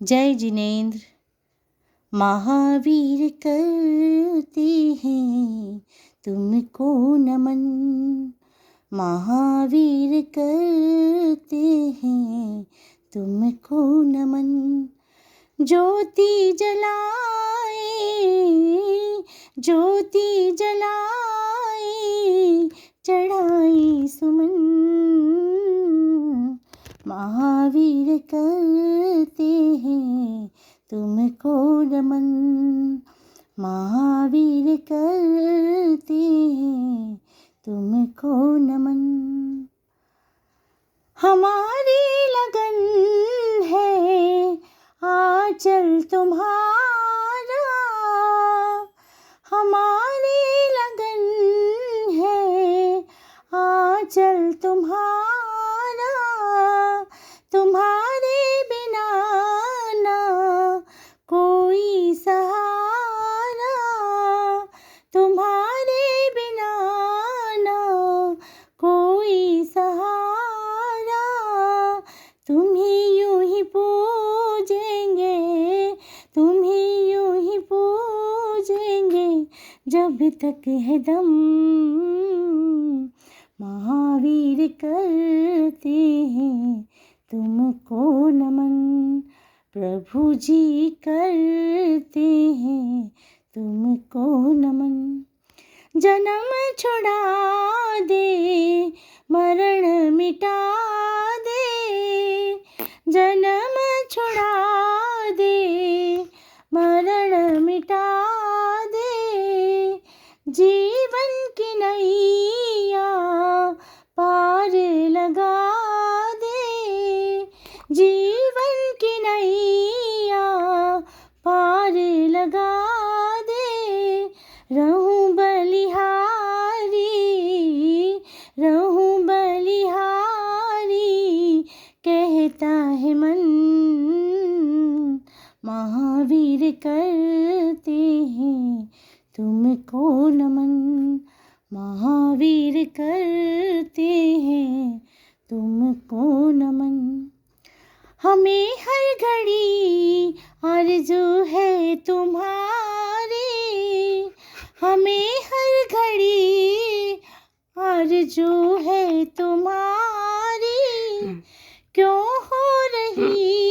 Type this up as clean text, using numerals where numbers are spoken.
जय जिनेंद्र। महावीर करते हैं तुमको नमन, महावीर करते हैं तुमको नमन। ज्योति जलाए, ज्योति जलाए, चढ़ाई सुमन, महावीर करते हैं तुमको नमन, महावीर करते हैं तुमको नमन। हमारी लगन है आंचल तुम्हारा, हमारी लगन है आंचल तुम्हारा, तुम्हारे बिना ना कोई सहारा, तुम्हारे बिना ना कोई सहारा। तुम्हें यूं ही पूजेंगे, तुम्हें यूं ही पूजेंगे जब तक है दम, महावीर करते हैं तुमको नमन, प्रभु जी करते हैं तुमको नमन। जन्म छुड़ा दे, मरण मिटा दे, जन्म छुड़ा दे, मरण मिटा दे, जीवन की नैया पार लगा दे, जीवन की नैया पार लगा दे। रहूं बलिहारी, रहूं बलिहारी, कहता है मन, महावीर करते हैं तुमको नमन, महावीर करते हैं तुमको नमन। हमें हर घड़ी आरज़ू है तुम्हारी, हमें हर घड़ी आरज़ू है तुम्हारी, क्यों हो रही